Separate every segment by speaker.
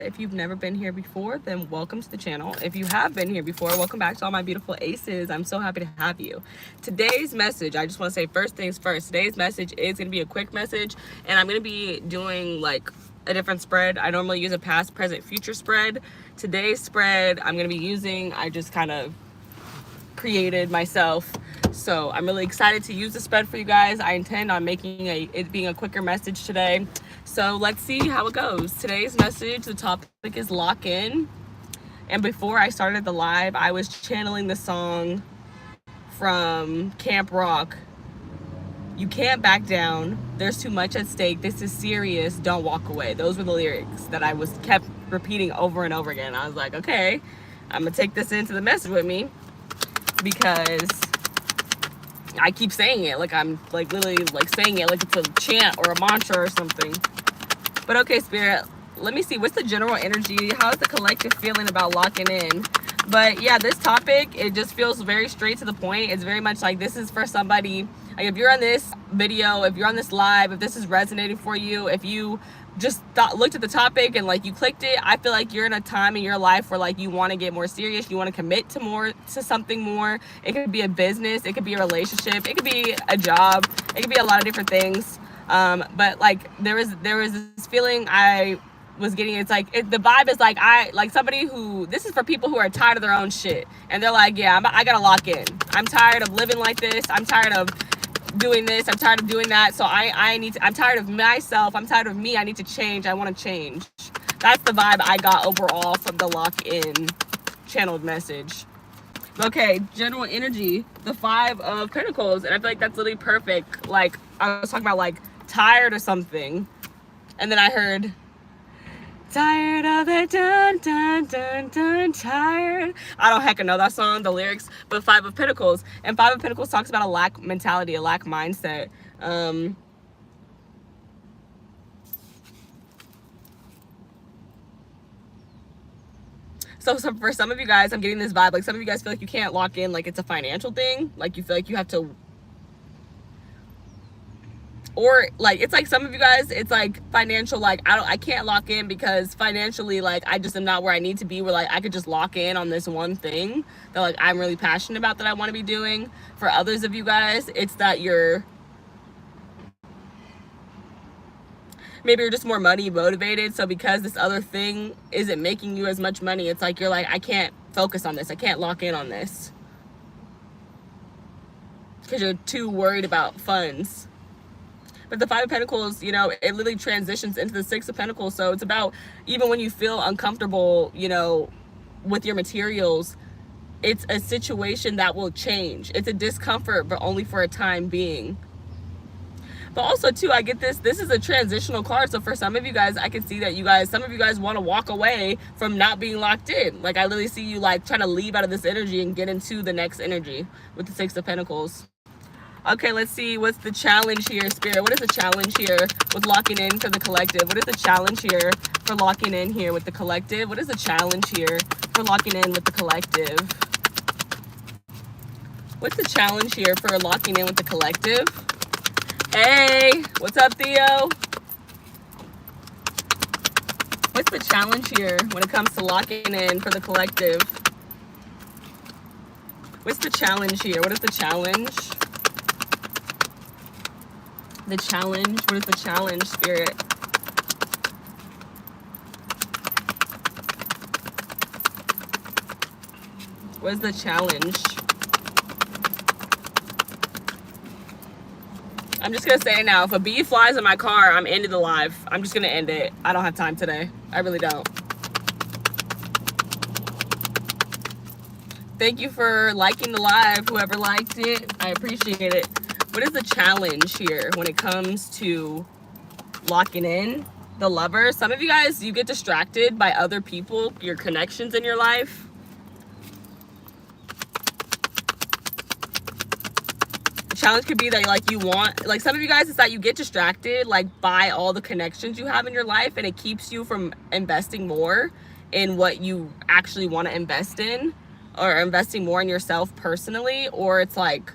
Speaker 1: If you've never been here before, then welcome to the channel. If you have been here before, welcome back to all my beautiful aces. I'm so happy to have you. Today's message, I just want to say first things first. Today's message is going to be a quick message, and I'm going to be doing like a different spread. I normally use a past, present, future spread. Today's spread I'm going to be using, I just kind of created myself. So I'm really excited to use the spread for you guys. I intend on making it being a quicker message today. So let's see how it goes. Today's message, the topic is lock in. And before I started the live, I was channeling the song from Camp Rock. You can't back down. There's too much at stake. This is serious. Don't walk away. Those were the lyrics that I was kept repeating over and over again. I was like, okay, I'm gonna take this into the message with me, because I keep saying it like I'm like literally like saying it like it's a chant or a mantra or something. But okay, Spirit, let me see, what's the general energy? How's the collective feeling about locking in? But yeah, this topic, it just feels very straight to the point. It's very much like this is for somebody, like if you're on this video, if you're on this live, if this is resonating for you, if you just looked at the topic and like you clicked it, I feel like you're in a time in your life where like you want to get more serious, you want to commit to something more. It could be a business, it could be a relationship, it could be a job, it could be a lot of different things. But like there was this feeling I was getting. It's like the vibe is like somebody who, this is for people who are tired of their own shit, and they're like, yeah, I gotta lock in. I'm tired of living like this. I'm tired of doing this. I'm tired of doing that. So I'm tired of myself. I'm tired of me. I need to change. I want to change. That's the vibe I got overall from the lock in channeled message. Okay, general energy, the 5 of Pentacles, and I feel like that's literally perfect. Like I was talking about like tired or something, and then I heard tired of the dun dun dun dun tired. I don't heckin' know that song, the lyrics, but 5 of Pentacles. And 5 of Pentacles talks about a lack mentality, a lack mindset. So for some of you guys, I'm getting this vibe, like some of you guys feel like you can't lock in, like it's a financial thing. Like you feel like you have to, or like it's like some of you guys, it's like financial, like I can't lock in because financially like I just am not where I need to be, where like I could just lock in on this one thing that like I'm really passionate about, that I want to be doing. For others of you guys, it's that maybe you're just more money motivated, so because this other thing isn't making you as much money, it's like you're like, I can't focus on this, I can't lock in on this, because you're too worried about funds. But the 5 of Pentacles, you know, it literally transitions into the 6 of Pentacles. So it's about, even when you feel uncomfortable, you know, with your materials, it's a situation that will change. It's a discomfort, but only for a time being. But also too, I get this is a transitional card. So for some of you guys, I can see that some of you guys want to walk away from not being locked in. Like I literally see you like trying to leave out of this energy and get into the next energy with the 6 of Pentacles. Okay, let's see, what's the challenge here, Spirit? What is the challenge here with locking in for the collective? What is the challenge here for locking in here with the collective? What is the challenge here for locking in with the collective? What's the challenge here for locking in with the collective? Hey, what's up, Theo? What's the challenge here when it comes to locking in for the collective? What's the challenge here? What is the challenge? The challenge, what is the challenge, Spirit? What is the challenge? I'm just gonna say now, if a bee flies in my car, I'm ending the live. I'm just gonna end it. I don't have time today. I really don't. Thank you for liking the live, whoever liked it. I appreciate it. What is the challenge here when it comes to locking in? The Lover. Some of you guys, you get distracted by other people, your connections in your life. The challenge could be that like you want, like some of you guys, it's that you get distracted like by all the connections you have in your life, and it keeps you from investing more in what you actually want to invest in, or investing more in yourself personally. Or it's like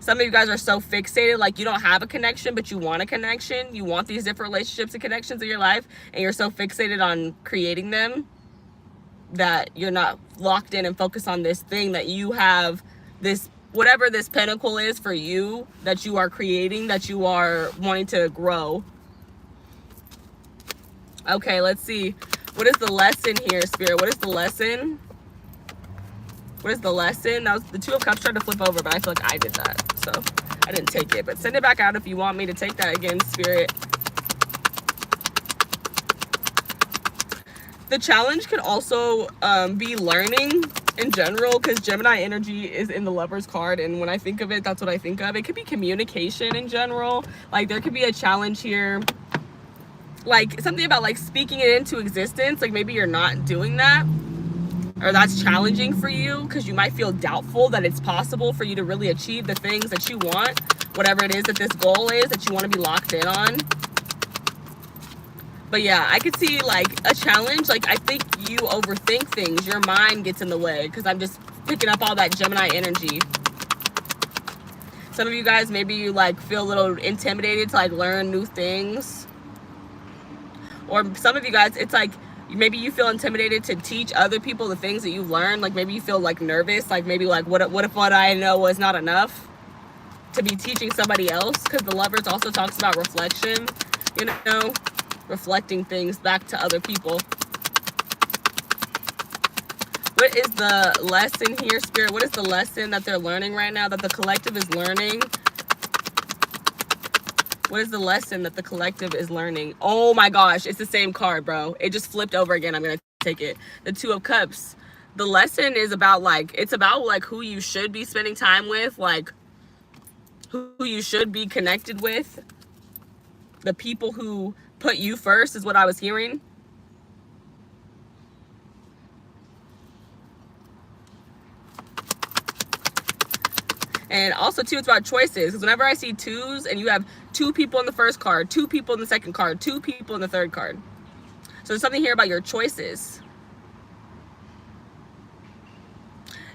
Speaker 1: Some of you guys are so fixated, like you don't have a connection, but you want a connection. You want these different relationships and connections in your life, and you're so fixated on creating them that you're not locked in and focused on this thing that you have, this whatever this pinnacle is for you that you are creating, that you are wanting to grow. Okay, let's see. What is the lesson here, Spirit? What is the lesson? What is the lesson? That was the Two of Cups tried to flip over, but I feel like I did that, so I didn't take it. But send it back out if you want me to take that again, Spirit. The challenge could also be learning in general, because Gemini energy is in the Lover's card, and when I think of it, that's what I think of. It could be communication in general. Like there could be a challenge here, like something about like speaking it into existence. Like maybe you're not doing that, or that's challenging for you because you might feel doubtful that it's possible for you to really achieve the things that you want, whatever it is that this goal is that you want to be locked in on. But yeah, I could see like a challenge. Like I think you overthink things. Your mind gets in the way, because I'm just picking up all that Gemini energy. Some of you guys, maybe you like feel a little intimidated to like learn new things. Or some of you guys, it's like maybe you feel intimidated to teach other people the things that you've learned. Like maybe you feel like nervous. Like maybe like what if what I know was not enough to be teaching somebody else? Because the Lovers also talks about reflection, you know, reflecting things back to other people. What is the lesson here, Spirit? What is the lesson that they're learning right now, that the collective is learning? What is the lesson that the collective is learning? Oh my gosh, it's the same card, bro. It just flipped over again. I'm going to take it. The Two of Cups. The lesson is about like, it's about like who you should be spending time with, like who you should be connected with. The people who put you first is what I was hearing. And also too, it's about choices, because whenever I see twos and you have two people in the first card, two people in the second card, two people in the third card. So there's something here about your choices.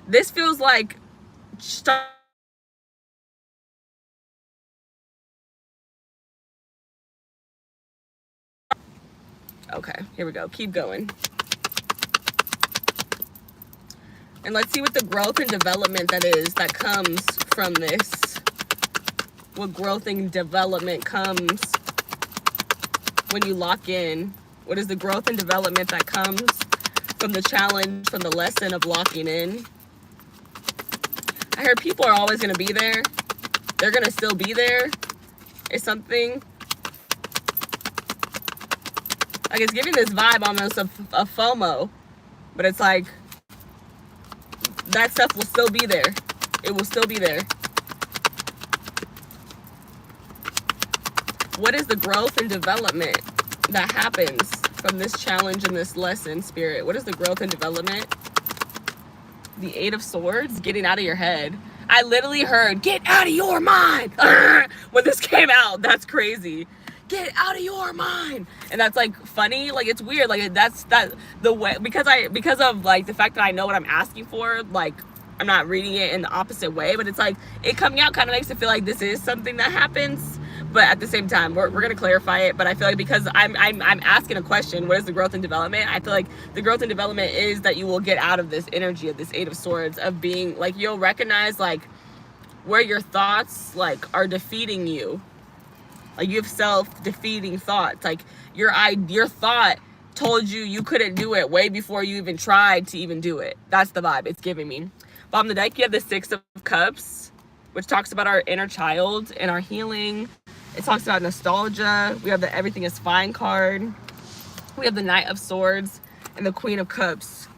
Speaker 1: This feels like okay, here we go. Keep going. And let's see what the growth and development that comes from this. What growth and development comes when you lock in? What is the growth and development that comes from the challenge, from the lesson of locking in? I heard people are always going to be there. They're going to still be there. It's something. Like it's giving this vibe almost of FOMO. But it's like, that stuff will still be there. It will still be there. What is the growth and development that happens from this challenge and this lesson, Spirit? What is the growth and development? The Eight of Swords, getting out of your head. I literally heard, get out of your mind. When this came out, that's crazy. Get out of your mind. And that's like funny. Like it's weird. Like that's the way, because of like the fact that I know what I'm asking for, like I'm not reading it in the opposite way, but it's like it coming out kind of makes it feel like this is something that happens. But at the same time, we're going to clarify it. But I feel like because I'm asking a question, what is the growth and development? I feel like the growth and development is that you will get out of this energy of this Eight of Swords, of being like, you'll recognize like where your thoughts like are defeating you. Like you have self-defeating thoughts. Like your thought told you couldn't do it way before you even tried to even do it. That's the vibe it's giving me. Bottom of the deck, you have the Six of Cups, which talks about our inner child and our healing. It talks about nostalgia. We have the Everything is Fine card. We have the Knight of Swords and the Queen of Cups.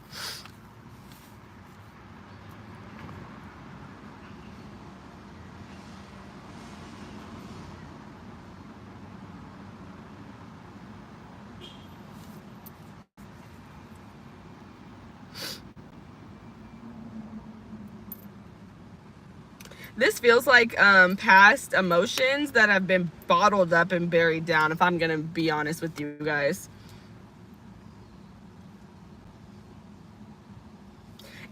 Speaker 1: This feels like past emotions that have been bottled up and buried down, if I'm going to be honest with you guys.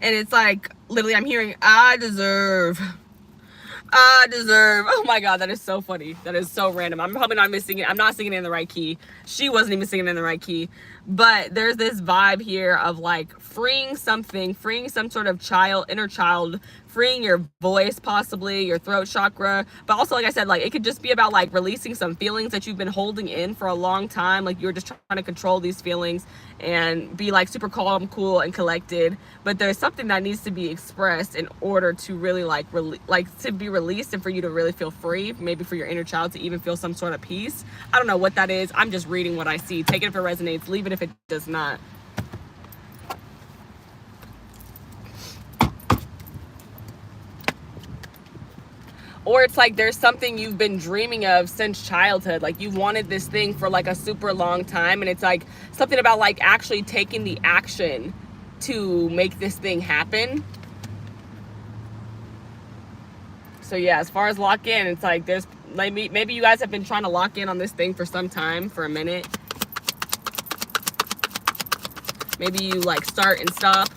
Speaker 1: And it's like, literally, I'm hearing, I deserve I deserve. Oh my god, that is so funny. That is so random. I'm probably not missing it. I'm not singing it in the right key. She wasn't even singing it in the right key. But there's this vibe here of like freeing something, freeing some sort of inner child, freeing your voice, possibly your throat chakra. But also, like I said, like it could just be about like releasing some feelings that you've been holding in for a long time. Like you're just trying to control these feelings and be like super calm, cool, and collected. But there's something that needs to be expressed in order to really to be released and for you to really feel free. Maybe for your inner child to even feel some sort of peace. I don't know what that is. I'm just reading what I see. Take it if it resonates. Leave it if it does not. Or it's like there's something you've been dreaming of since childhood. Like you wanted this thing for like a super long time, and it's like something about like actually taking the action to make this thing happen. So yeah, as far as lock in, it's like there's maybe you guys have been trying to lock in on this thing for some time, for a minute. Maybe you like start and stop.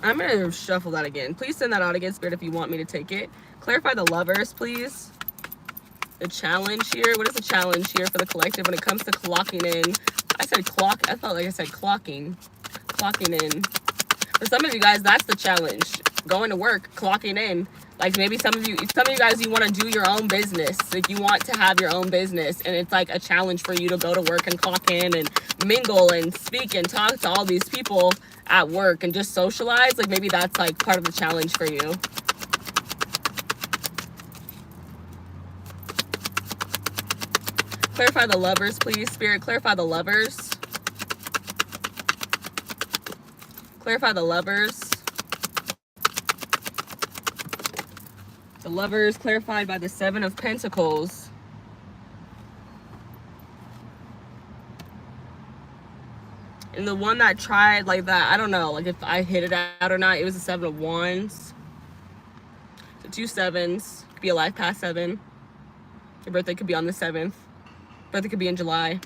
Speaker 1: I'm going to shuffle that again. Please send that out again, Spirit, if you want me to take it. Clarify the lovers, please. The challenge here. What is the challenge here for the collective when it comes to clocking in? I said clock. I felt like I said clocking. Clocking in. For some of you guys, that's the challenge. Going to work, clocking in. Like maybe some of you guys, you want to do your own business. Like you want to have your own business. And it's like a challenge for you to go to work and clock in and mingle and speak and talk to all these people at work and just socialize. Like maybe that's like part of the challenge for you. Clarify the lovers, please. Spirit, clarify the lovers. Clarify the lovers. The lovers clarified by the Seven of Pentacles. And the one that tried like that, I don't know, like if I hit it out or not, it was the Seven of Wands. So 2 sevens, could be a life past 7. Your birthday could be on the 7th. Birthday could be in July.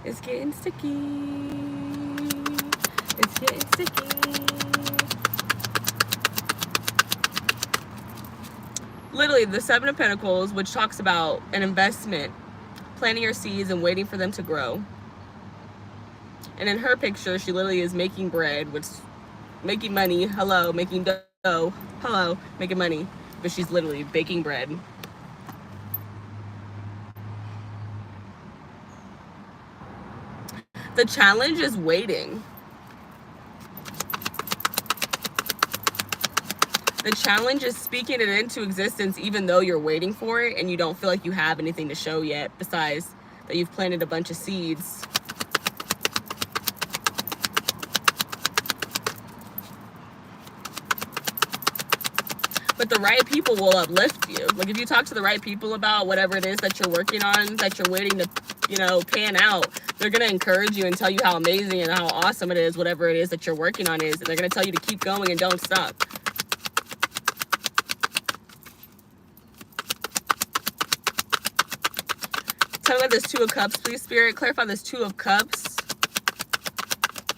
Speaker 1: It's getting sticky. It's getting sticky. Literally, the Seven of Pentacles, which talks about an investment, planting your seeds and waiting for them to grow. And in her picture, she literally is making bread, which making money. Hello, making dough. Hello, making money. But she's literally baking bread. The challenge is waiting. The challenge is speaking it into existence even though you're waiting for it and you don't feel like you have anything to show yet besides that you've planted a bunch of seeds. But the right people will uplift you. Like if you talk to the right people about whatever it is that you're working on, that you're waiting to, pan out, they're going to encourage you and tell you how amazing and how awesome it is, whatever it is that you're working on is. And they're going to tell you to keep going and don't stop. Tell me about this Two of Cups, please, Spirit. Clarify this Two of Cups.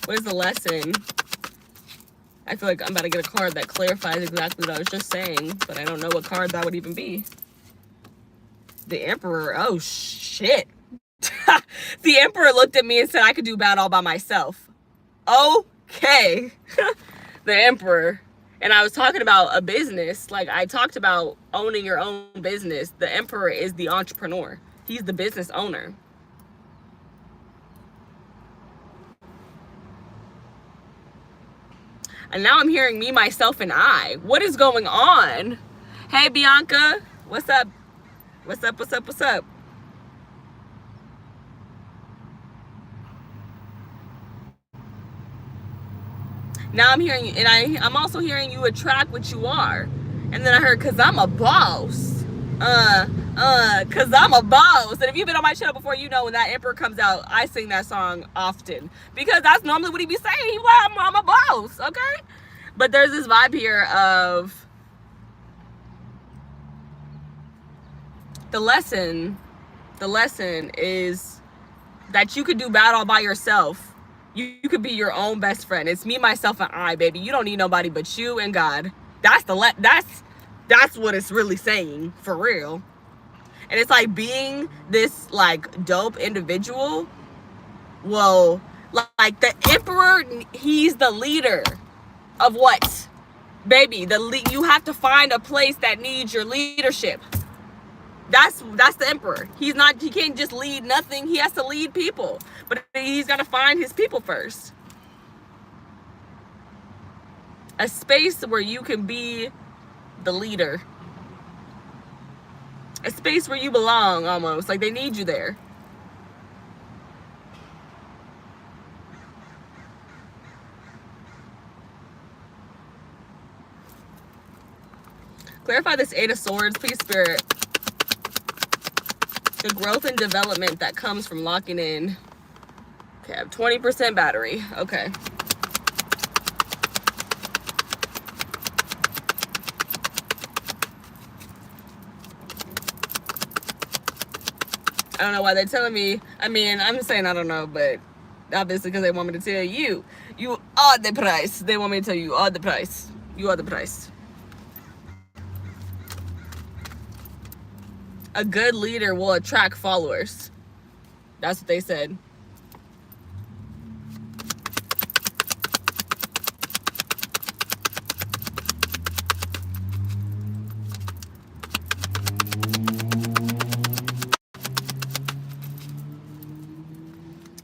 Speaker 1: What is the lesson? I feel like I'm about to get a card that clarifies exactly what I was just saying, but I don't know what card that would even be. The Emperor. Oh, shit. The Emperor looked at me and said I could do bad all by myself. Okay. The Emperor. And I was talking about a business. Like, I talked about owning your own business. The Emperor is the entrepreneur. He's the business owner. And now I'm hearing me, myself, and I. What is going on? Hey, Bianca. What's up? What's up, what's up, what's up? Now I'm hearing you, and I'm also hearing you attract what you are. And then I heard, because I'm a boss. Cause I'm a boss. And if you've been on my channel before, you know when that Emperor comes out, I sing that song often. Because that's normally what he be saying. He like, I'm a boss, okay? But there's this vibe here of the lesson is that you could do bad all by yourself. You could be your own best friend. It's me, myself, and I, baby. You don't need nobody but you and God. That's what it's really saying, for real. And it's like being this like dope individual. Well, like the Emperor, he's the leader of what? Baby, you have to find a place that needs your leadership. That's the Emperor. He can't just lead nothing. He has to lead people. But he's got to find his people first. A space where you can be the leader. A space where you belong, almost. Like they need you there. Clarify this Eight of Swords, please, Spirit. The growth and development that comes from locking in. Okay, I have 20% battery. Okay. I don't know why they're telling me. I mean, I'm saying I don't know, but obviously because they want me to tell you. You are the price. They want me to tell you, you are the price. You are the price. A good leader will attract followers. That's what they said.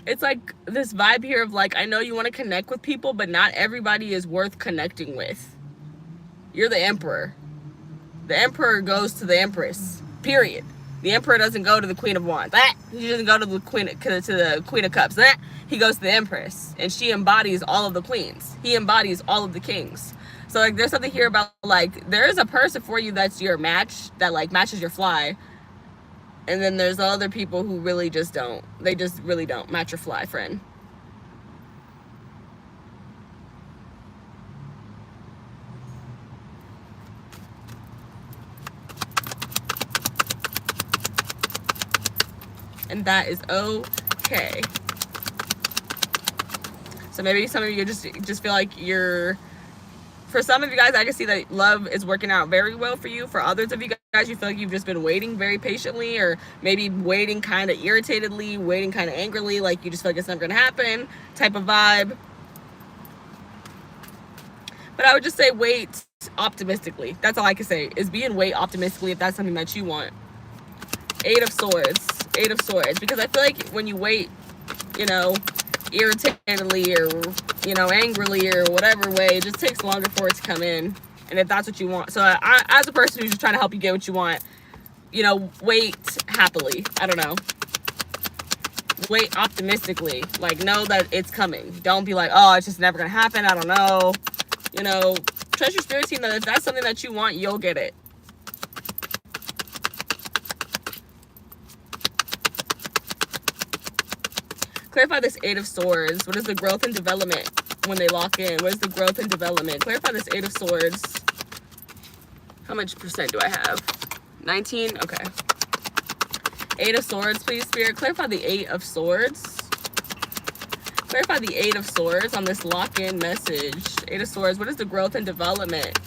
Speaker 1: It's like this vibe here of like, I know you want to connect with people, but not everybody is worth connecting with. You're the Emperor. The Emperor goes to the Empress. Period. The Emperor doesn't go to the Queen of Wands. He doesn't go to the Queen of Cups. He goes to the Empress, and she embodies all of the queens. He embodies all of the kings. So like, there's something here about like, there is a person for you that's your match, that like matches your fly, and then there's other people who really just don't. They just really don't match your fly, friend. And that is okay. So maybe some of you just feel like you're, for some of you guys, I can see that love is working out very well for you. For others of you guys, you feel like you've just been waiting very patiently, or maybe waiting kind of irritatedly, waiting kind of angrily, like you just feel like it's never gonna happen type of vibe. But I would just say wait optimistically. That's all I can say, is be and wait optimistically if that's something that you want. Eight of Swords. Eight of Swords. Because I feel like when you wait, you know, irritatedly or, you know, angrily or whatever way, it just takes longer for it to come in. And if that's what you want. So I, as a person who's just trying to help you get what you want, you know, wait happily. I don't know. Wait optimistically. Like, know that it's coming. Don't be like, oh, it's just never going to happen. I don't know. You know, trust your spirit team that if that's something that you want, you'll get it. Clarify this Eight of Swords. What is the growth and development when they lock in? What is the growth and development? Clarify this Eight of Swords. How much percent do I have? 19? Okay. Eight of Swords, please, Spirit. Clarify the Eight of Swords. Clarify the Eight of Swords on this lock-in message. Eight of Swords. What is the growth and development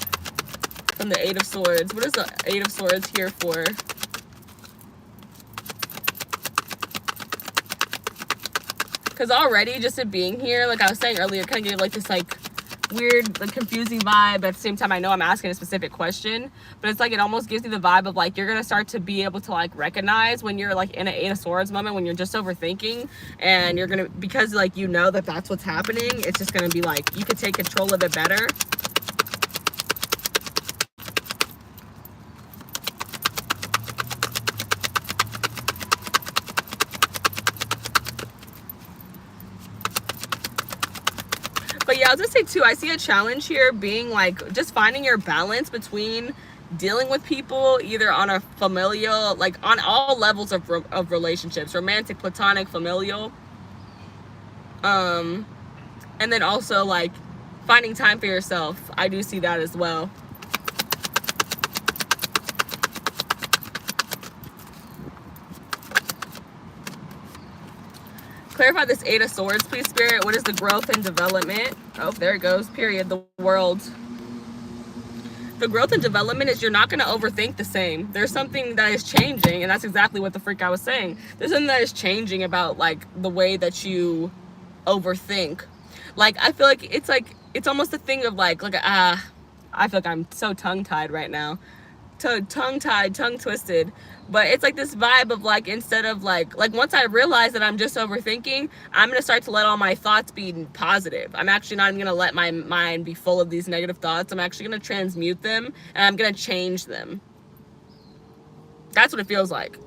Speaker 1: from the Eight of Swords? What is the Eight of Swords here for? Because already, just it being here, like I was saying earlier, kind of gave like this like weird, like confusing vibe. At the same time, I know I'm asking a specific question, but it's like it almost gives me the vibe of like you're gonna start to be able to like recognize when you're like in an Eight of Swords moment, when you're just overthinking, and you're gonna, because like you know that that's what's happening, it's just gonna be like you could take control of it better. But yeah, I was gonna say too, I see a challenge here being like just finding your balance between dealing with people either on a familial, like on all levels of relationships, romantic, platonic, familial, and then also like finding time for yourself. I do see that as well. Clarify this Eight of Swords, please, Spirit. What is the growth and development? Oh, there it goes. Period. The world. The growth and development is you're not going to overthink the same. There's something that is changing, and that's exactly what the freak I was saying. There's something that is changing about like the way that you overthink. Like, I feel like it's almost a thing of like I feel like I'm so tongue-tied right now. Tongue-tied, tongue-twisted. But it's like this vibe of like, instead of like once I realize that I'm just overthinking, I'm going to start to let all my thoughts be positive. I'm actually not even going to let my mind be full of these negative thoughts. I'm actually going to transmute them, and I'm going to change them. That's what it feels like.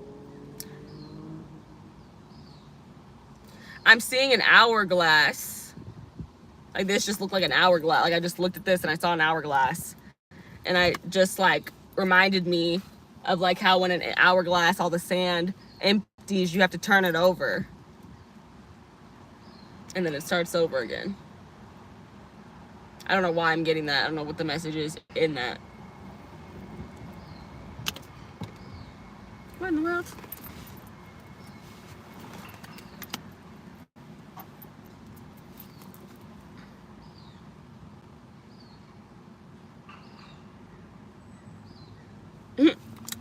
Speaker 1: I'm seeing an hourglass. Like, this just looked like an hourglass. Like, I just looked at this and I saw an hourglass. And I just like reminded me of like how when an hourglass, all the sand empties, you have to turn it over. And then it starts over again. I don't know why I'm getting that. I don't know what the message is in that. What in the world?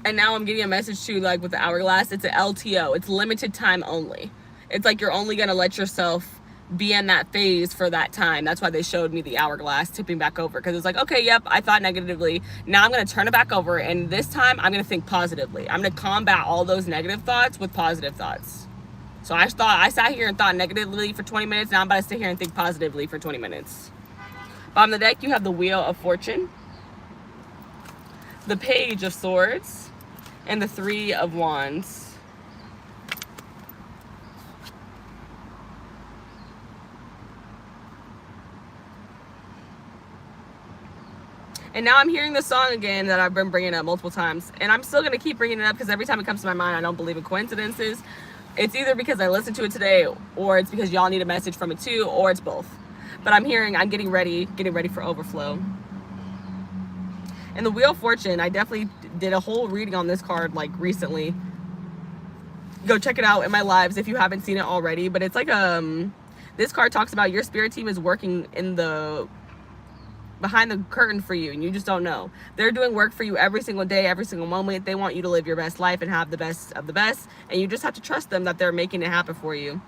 Speaker 1: And now I'm getting a message too, like with the hourglass, it's an LTO. It's limited time only. It's like you're only going to let yourself be in that phase for that time. That's why they showed me the hourglass tipping back over. Because it's like, okay, yep, I thought negatively. Now I'm going to turn it back over. And this time I'm going to think positively. I'm going to combat all those negative thoughts with positive thoughts. So I sat here and thought negatively for 20 minutes. Now I'm about to sit here and think positively for 20 minutes. Bottom of the deck, you have the Wheel of Fortune, the Page of Swords, and the Three of Wands. And now I'm hearing the song again that I've been bringing up multiple times. And I'm still going to keep bringing it up because every time it comes to my mind, I don't believe in coincidences. It's either because I listened to it today, or it's because y'all need a message from it too, or it's both. But I'm getting ready for overflow. And the Wheel of Fortune, I definitely did a whole reading on this card like recently. Go check it out in my lives if you haven't seen it already. But it's like this card talks about your spirit team is working behind the curtain for you, and you just don't know. They're doing work for you every single day, every single moment. They want you to live your best life and have the best of the best, and you just have to trust them that they're making it happen for you.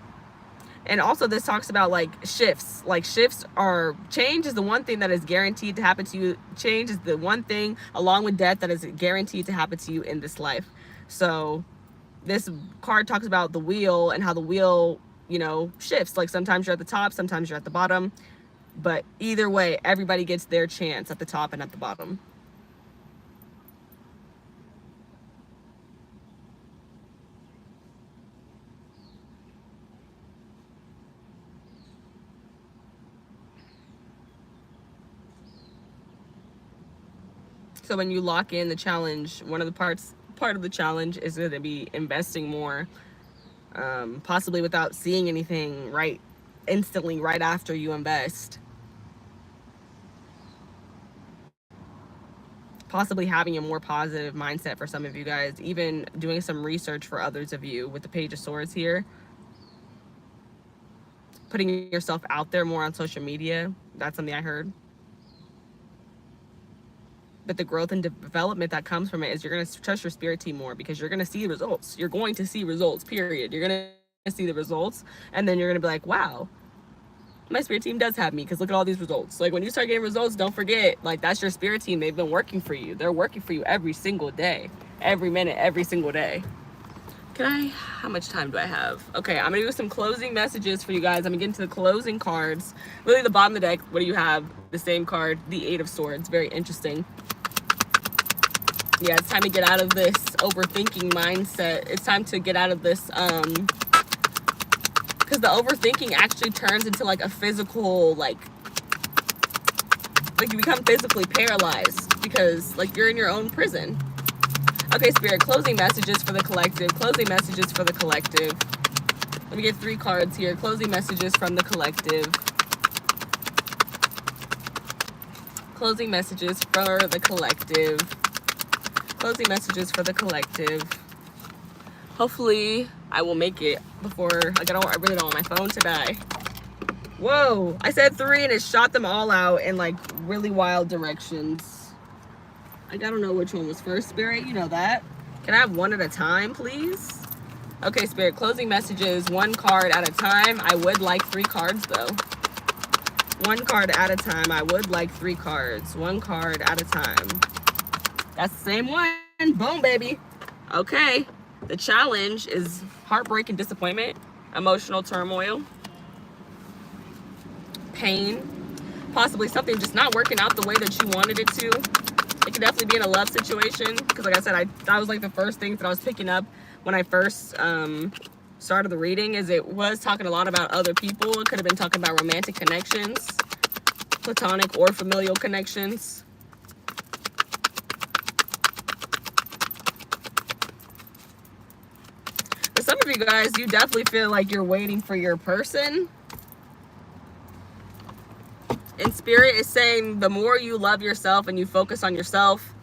Speaker 1: And also this talks about like shifts. Like shifts are, change is the one thing that is guaranteed to happen to you. Change is the one thing along with death that is guaranteed to happen to you in this life. So this card talks about the wheel and how the wheel, you know, shifts. Like sometimes you're at the top, sometimes you're at the bottom. But either way, everybody gets their chance at the top and at the bottom. So when you lock in the challenge, one of the part of the challenge is going to be investing more, possibly without seeing anything instantly right after you invest. Possibly having a more positive mindset for some of you guys, even doing some research for others of you with the Page of Swords here. Putting yourself out there more on social media. That's something I heard. But the growth and development that comes from it is you're going to trust your spirit team more, because you're going to see results. You're going to see results, period. You're going to see the results, and then you're going to be like, wow, my spirit team does have me, because look at all these results. Like when you start getting results, don't forget, like that's your spirit team. They've been working for you. They're working for you every single day, every minute, every single day. How much time do I have? Okay, I'm gonna do some closing messages for you guys. I'm gonna get into the closing cards. Really, the bottom of the deck, what do you have? The same card, the Eight of Swords. Very interesting. Yeah, it's time to get out of this overthinking mindset. It's time to get out of this, because the overthinking actually turns into like a physical, like you become physically paralyzed. because like you're in your own prison. Okay, Spirit, closing messages for the collective. Closing messages for the collective. Let me get 3 cards here. Closing messages from the collective. Closing messages for the collective. Closing messages for the collective. Hopefully, I will make it before, like, I really don't want my phone to die. Whoa, I said 3 and it shot them all out in like really wild directions. Like, I don't know which one was first, Spirit, you know that. Can I have 1 at a time, please? Okay, Spirit, closing messages, 1 card at a time. I would like 3 cards though. 1 card at a time. I would like 3 cards. 1 card at a time. That's the same one. Boom, baby. Okay. The challenge is heartbreak and disappointment, emotional turmoil, pain, possibly something just not working out the way that you wanted it to. It could definitely be in a love situation, because like I said, that was like the first things that I was picking up when I first started the reading, is it was talking a lot about other people. It could have been talking about romantic connections, platonic or familial connections. But some of you guys, you definitely feel like you're waiting for your person. And Spirit is saying the more you love yourself and you focus on yourself,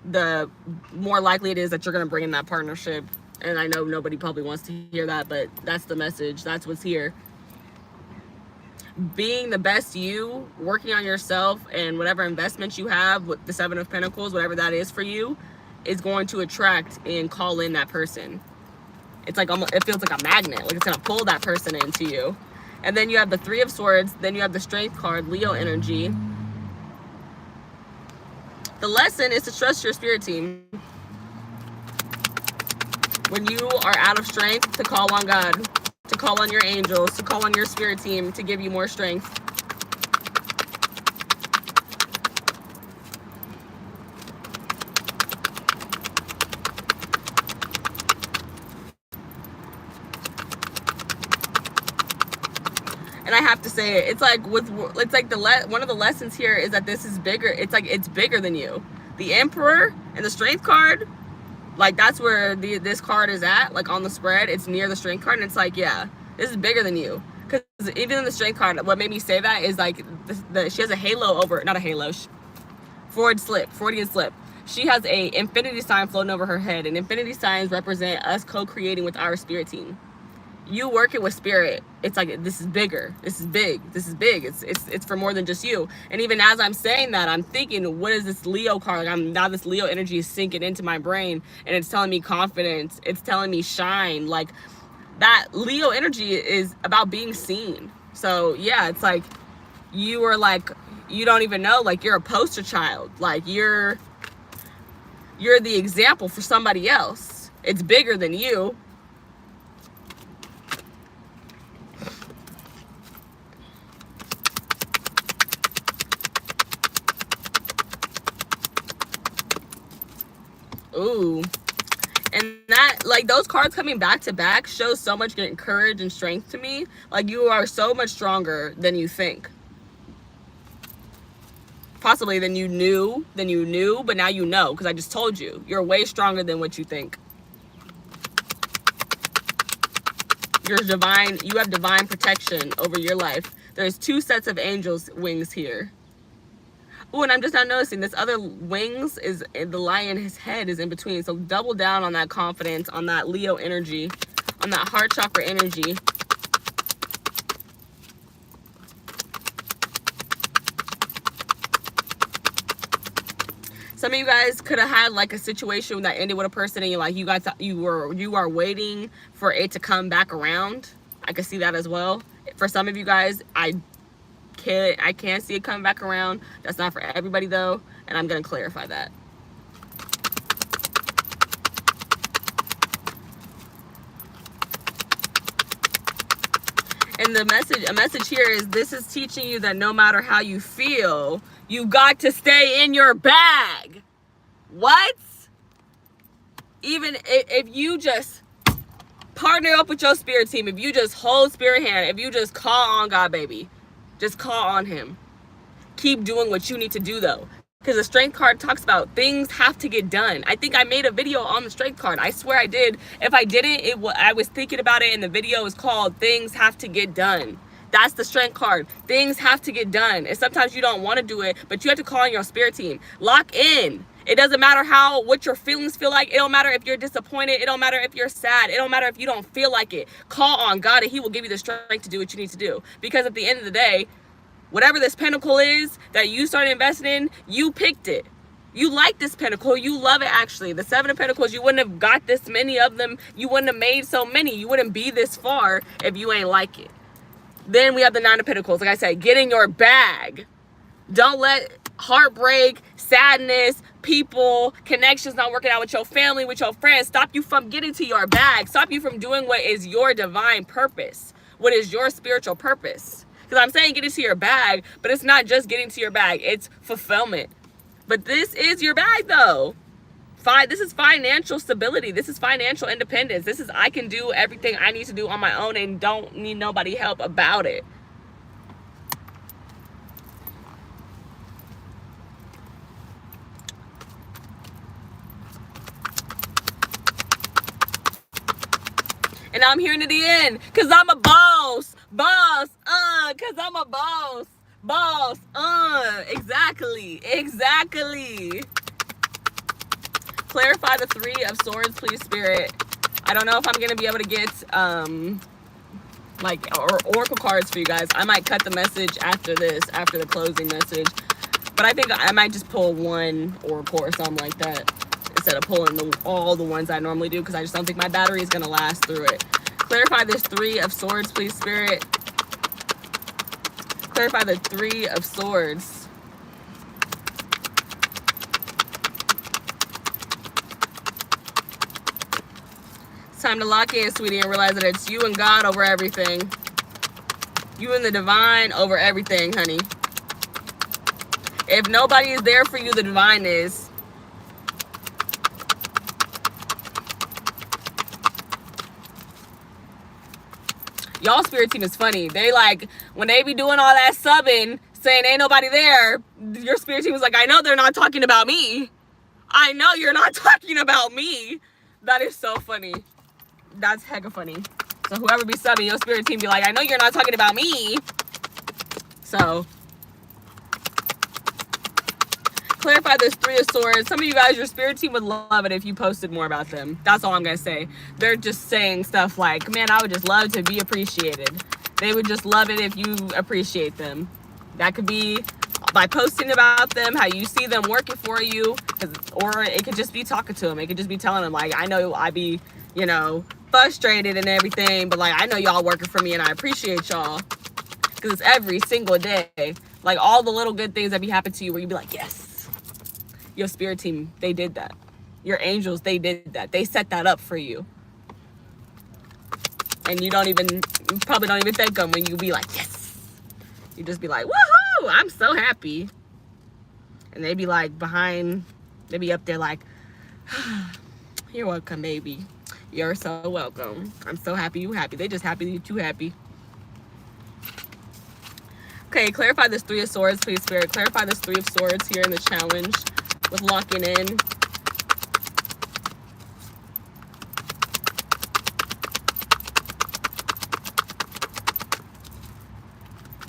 Speaker 1: the more likely it is that you're going to bring in that partnership. And I know nobody probably wants to hear that, but that's the message. That's what's here. Being the best you, working on yourself, and whatever investments you have with the 7 of Pentacles, whatever that is for you, is going to attract and call in that person. It's like, almost, it feels like a magnet, like it's going to pull that person into you. And then you have the 3 of Swords, then you have the Strength card, Leo energy. The lesson is to trust your spirit team. When you are out of strength, to call on God, to call on your angels, to call on your spirit team to give you more strength. And I have to say it, it's like one of the lessons here is that this is bigger. It's like it's bigger than you. The Emperor and the Strength card, like that's where this card is at, like on the spread. It's near the Strength card, and it's like, yeah, this is bigger than you. Because even in the Strength card, what made me say that is like she has a halo over, not a halo, Freudian slip. She has a infinity sign floating over her head, and infinity signs represent us co-creating with our spirit team. You working with spirit, it's like, this is bigger, this is big, this is big, it's for more than just you. And even as I'm saying that, I'm thinking, what is this Leo card? Like, now this Leo energy is sinking into my brain, and it's telling me confidence, it's telling me shine. Like, that Leo energy is about being seen. So yeah, it's like you are like, you don't even know, like you're a poster child, like you're the example for somebody else. It's bigger than you. Ooh. And that, like, those cards coming back to back shows so much courage and strength to me. Like, you are so much stronger than you think. Possibly than you knew, but now you know, because I just told you. You're way stronger than what you think. You have divine protection over your life. There's 2 sets of angels' wings here. Oh, and I'm just not noticing this other wings is the lion, his head is in between. So double down on that confidence, on that Leo energy, on that heart chakra energy. Some of you guys could have had like a situation that ended with a person, and you are waiting for it to come back around. I could see that as well. For some of you guys, I can't see it coming back around. That's not for everybody though, and I'm gonna clarify that. And a message here is, this is teaching you that no matter how you feel, you got to stay in your bag. What? Even if you just partner up with your spirit team, if you just hold spirit hand, if you just call on God, baby. Just call on him. Keep doing what you need to do though. Because the strength card talks about things have to get done. I think I made a video on the strength card. I swear I did. If I didn't, I was thinking about it, and the video is called Things Have to Get Done. That's the strength card. Things have to get done. And sometimes you don't want to do it, but you have to call on your spirit team. Lock in. It doesn't matter what your feelings feel like. It don't matter if you're disappointed. It don't matter if you're sad. It don't matter if you don't feel like it. Call on God, and he will give you the strength to do what you need to do. Because at the end of the day, whatever this pentacle is that you started investing in, you picked it. You like this pentacle. You love it, actually. The 7 of Pentacles, you wouldn't have got this many of them. You wouldn't have made so many. You wouldn't be this far if you ain't like it. Then we have the 9 of Pentacles. Like I said, get in your bag. Don't let heartbreak, sadness, people, connections not working out with your family, with your friends, stop you from getting to your bag. Stop you from doing what is your divine purpose. What is your spiritual purpose. Because I'm saying get into your bag, but it's not just getting to your bag. It's fulfillment. But this is your bag, though. This is financial stability. This is financial independence. This is I can do everything I need to do on my own and don't need nobody help about it. And I'm hearing to the end, because I'm a boss. Because I'm a boss. Exactly. Clarify the 3 of Swords, please, Spirit. I don't know if I'm going to be able to get, oracle cards for you guys. I might cut the message after this, after the closing message. But I think I might just pull one oracle or something like that, instead of pulling all the ones I normally do, because I just don't think my battery is going to last through it. Clarify this 3 of Swords, please, Spirit. Clarify the 3 of Swords. It's time to lock in, sweetie, and realize that it's you and God over everything. You and the divine over everything, honey. If nobody is there for you, the divine is. Y'all spirit team is funny. They like, when they be doing all that subbing, saying ain't nobody there, your spirit team is like, I know they're not talking about me. I know you're not talking about me. That is so funny. That's hecka funny. So whoever be subbing, your spirit team be like, I know you're not talking about me. So clarify this 3 of Swords. Some of you guys, your spirit team would love it if you posted more about them. That's all I'm gonna say. They're just saying stuff like, man, I would just love to be appreciated. They would just love it if you appreciate them. That could be by posting about them, how you see them working for you, or it could just be talking to them. It could just be telling them, like, I know I be, frustrated and everything, but like, I know y'all working for me and I appreciate y'all. Because it's every single day. Like, all the little good things that be happening to you where you be like, yes. Your spirit team, they did that. Your angels, they did that. They set that up for you. And you probably don't even thank them when you be like, yes. You just be like, woohoo, I'm so happy. And they be like they be up there like, you're welcome, baby. You're so welcome. I'm so happy you happy. They just happy that you happy. Okay, clarify this 3 of Swords, please, Spirit. Clarify this 3 of Swords here in the challenge with locking in.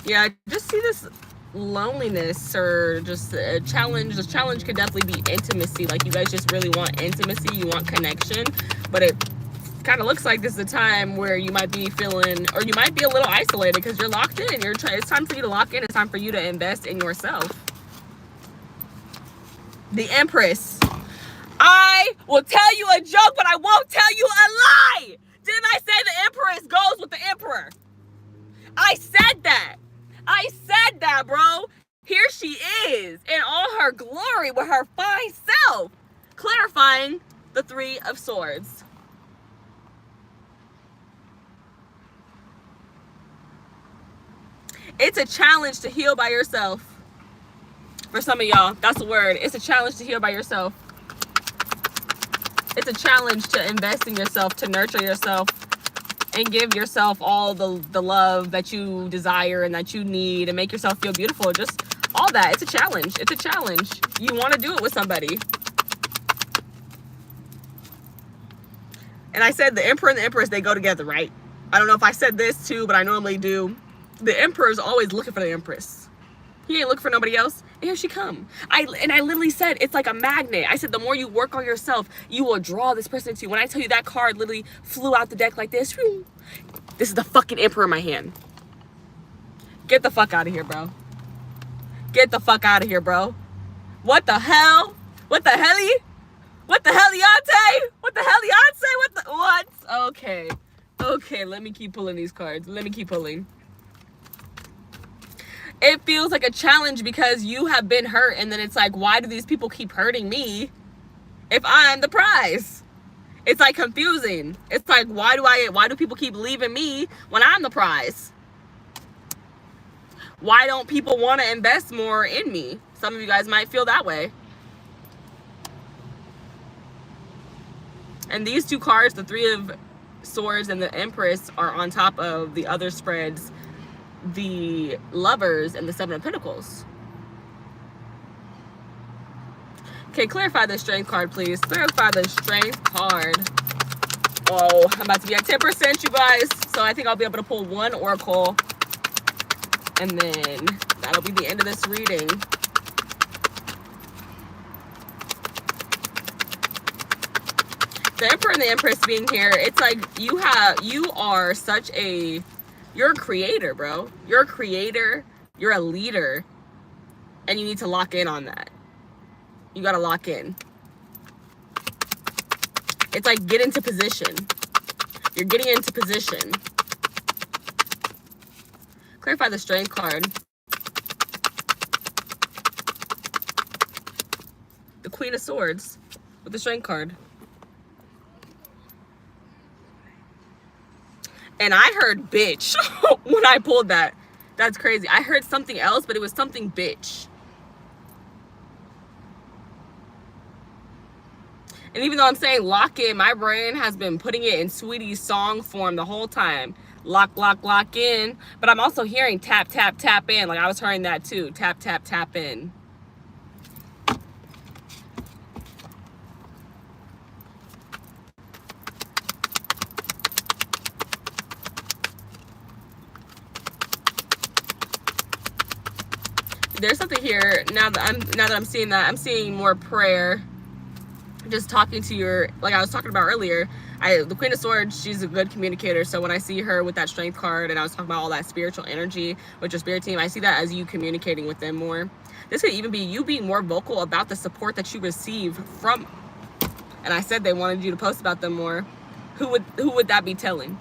Speaker 1: Yeah, I just see this loneliness or just a challenge. This challenge could definitely be intimacy. Like, you guys just really want intimacy. You want connection. But it kind of looks like this is a time where you might be feeling, or you might be a little isolated because you're locked in. It's time for you to lock in. It's time for you to invest in yourself. The Empress. I will tell you a joke, but I won't tell you a lie. Didn't I say the Empress goes with the Emperor? I said that. Bro. Here she is in all her glory with her fine self. Clarifying the 3 of Swords. It's a challenge to heal by yourself. For some of y'all, that's the word. It's a challenge to heal by yourself. It's a challenge to invest in yourself, to nurture yourself, and give yourself all the love that you desire and that you need, and make yourself feel beautiful. Just all that. It's a challenge. It's a challenge. You want to do it with somebody. And I said the Emperor and the Empress, they go together, right? I don't know if I said this too, but I normally do. The Emperor is always looking for the Empress. He ain't looking for nobody else. And here she come. I literally said it's like a magnet. I said the more you work on yourself, you will draw this person to you. When I tell you that card literally flew out the deck like this. This is the fucking Emperor in my hand. Get the fuck out of here, bro. Get the fuck out of here, bro. What the hell? What the helly? What the heliante? What the heliante? What? Okay. Okay, let me keep pulling these cards. Let me keep pulling. It feels like a challenge because you have been hurt, and then it's like, why do these people keep hurting me if I'm the prize? It's like confusing. It's like, why do people keep leaving me when I'm the prize? Why don't people want to invest more in me? Some of you guys might feel that way. And these two cards, the Three of Swords and the Empress, are on top of the other spreads, the Lovers and the Seven of Pentacles. Okay, clarify the Strength card, please. Clarify the Strength card. Oh, I'm about to be at 10%, you guys. So I think I'll be able to pull one oracle. And then that'll be the end of this reading. The Emperor and the Empress being here, it's like you are such a, you're a creator, bro. You're a creator, you're a leader, and you need to lock in on that. You gotta lock in. It's like get into position. You're getting into position. Clarify the Strength card. The Queen of Swords with the Strength card. And I heard bitch when I pulled that. That's crazy. I heard something else, but it was something bitch. And even though I'm saying lock in, my brain has been putting it in Sweetie's song form the whole time. Lock, lock, lock in. But I'm also hearing tap, tap, tap in. Like I was hearing that too. Tap, tap, tap in. There's something here now that I'm seeing that. I'm seeing more prayer. Just talking to your, like I was talking about earlier, the Queen of Swords, she's a good communicator. So when I see her with that Strength card, and I was talking about all that spiritual energy with your spirit team, I see that as you communicating with them more. This could even be you being more vocal about the support that you receive from, and I said they wanted you to post about them more. Who would that be telling?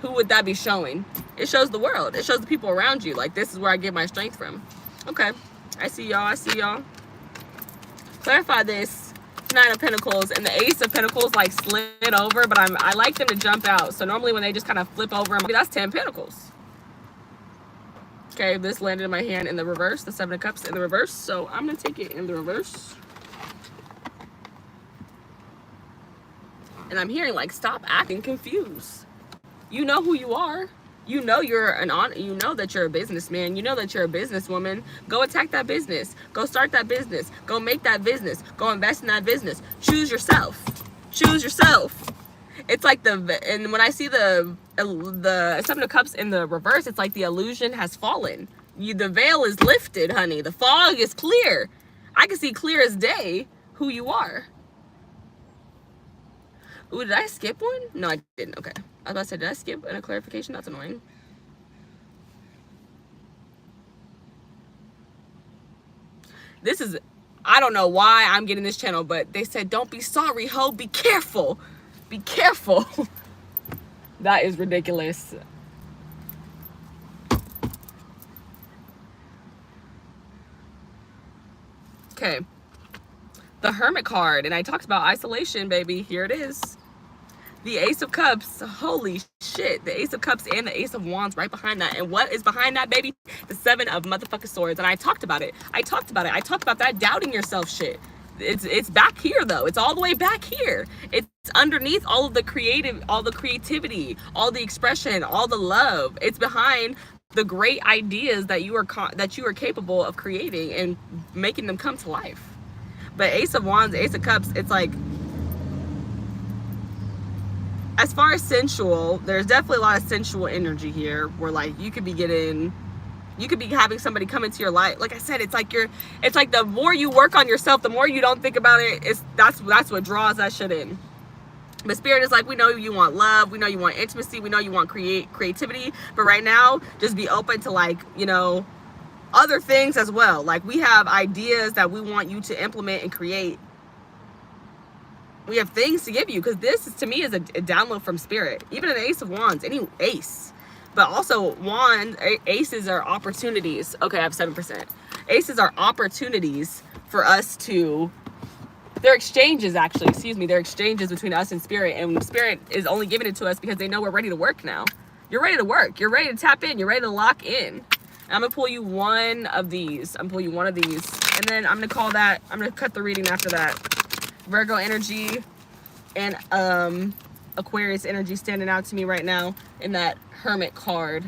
Speaker 1: Who would that be showing? It shows the world. It shows the people around you. Like, this is where I get my strength from. Okay, I see y'all. I see y'all. Clarify this Nine of Pentacles and the Ace of Pentacles like slid over, but I like them to jump out. So normally when they just kind of flip over, I'm like, that's 10 Pentacles. Okay, this landed in my hand in the reverse, the Seven of Cups in the reverse. So I'm gonna take it in the reverse. And I'm hearing like, stop acting confused. You know who you are. You know you know that you're a businessman. You know that you're a businesswoman. Go attack that business. Go start that business. Go make that business. Go invest in that business. Choose yourself. Choose yourself. It's like and when I see the Seven of Cups in the reverse, it's like the illusion has fallen. The veil is lifted, honey. The fog is clear. I can see clear as day who you are. Ooh, did I skip one? No, I didn't. Okay. I was about to say, did I skip a clarification? That's annoying. This is, I don't know why I'm getting this channel, but they said, don't be sorry, ho. Be careful. Be careful. That is ridiculous. Okay. The Hermit card. And I talked about isolation, baby. Here it is. The Ace of Cups, holy shit. The Ace of Cups and the Ace of Wands right behind that. And what is behind that, baby? The Seven of motherfucking Swords. And I talked about it. I talked about that doubting yourself shit. It's back here though. It's all the way back here. It's underneath all of the creativity, all the expression, all the love. It's behind the great ideas that you are capable of creating and making them come to life. But Ace of Wands, Ace of Cups, it's like, as far as sensual, there's definitely a lot of sensual energy here, where like you could be having somebody come into your life. Like I said, it's like the more you work on yourself, the more you don't think about it, that's what draws that shit in. But Spirit is like, we know you want love, we know you want intimacy, we know you want creativity, but right now, just be open to, like, you know, other things as well. Like, we have ideas that we want you to implement and create. We have things to give you, because this is, to me, is a download from Spirit. Even an Ace of Wands, any ace. But also, aces are opportunities. Okay, I have 7%. Aces are opportunities for us to... They're exchanges, actually. Excuse me. They're exchanges between us and Spirit. And Spirit is only giving it to us because they know we're ready to work now. You're ready to work. You're ready to tap in. You're ready to lock in. And I'm going to pull you one of these. I'm going to pull you one of these. And then I'm going to call that... I'm going to cut the reading after that. Virgo energy and Aquarius energy standing out to me right now in that Hermit card.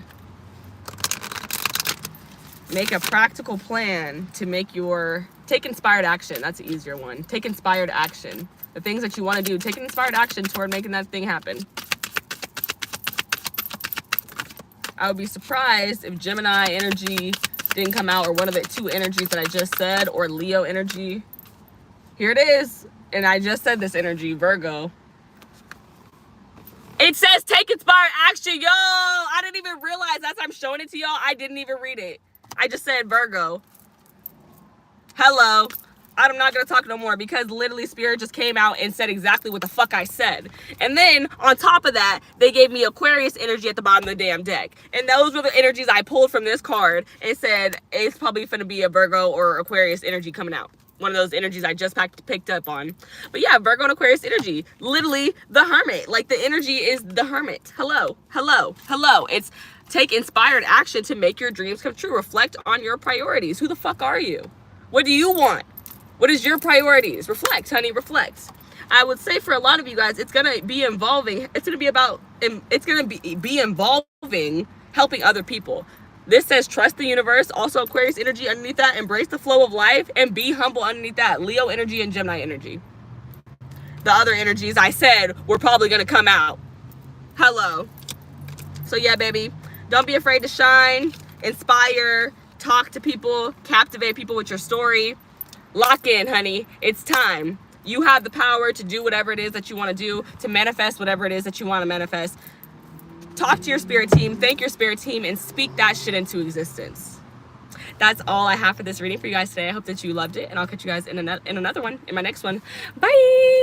Speaker 1: Make a practical plan to make your... Take inspired action. That's an easier one. Take inspired action. The things that you want to do. Take an inspired action toward making that thing happen. I would be surprised if Gemini energy didn't come out, or one of the two energies that I just said, or Leo energy. Here it is. And I just said this energy, Virgo. It says take inspired action, yo. I didn't even realize that's why I'm showing it to y'all. I didn't even read it. I just said Virgo. Hello. I'm not going to talk no more, because literally Spirit just came out and said exactly what the fuck I said. And then on top of that, they gave me Aquarius energy at the bottom of the damn deck. And those were the energies I pulled from this card and said it's probably going to be a Virgo or Aquarius energy coming out. One of those energies I just picked up on. But yeah, Virgo and Aquarius energy. Literally the Hermit. Like, the energy is the Hermit. Hello. Hello. Hello. It's take inspired action to make your dreams come true. Reflect on your priorities. Who the fuck are you? What do you want? What is your priorities? Reflect, honey, reflect. I would say for a lot of you guys, it's going to be involving, it's going to be involving helping other people. This says trust the universe. Also Aquarius energy underneath that. Embrace the flow of life and be humble underneath that. Leo energy and Gemini energy. The other energies I said were probably going to come out. Hello. So yeah, baby, don't be afraid to shine, inspire, talk to people, captivate people with your story. Lock in, honey. It's time. You have the power to do whatever it is that you want to do, to manifest whatever it is that you want to manifest. Talk to your spirit team, thank your spirit team, and speak that shit into existence. That's all I have for this reading for you guys today. I hope that you loved it, and I'll catch you guys in another one, in my next one. Bye!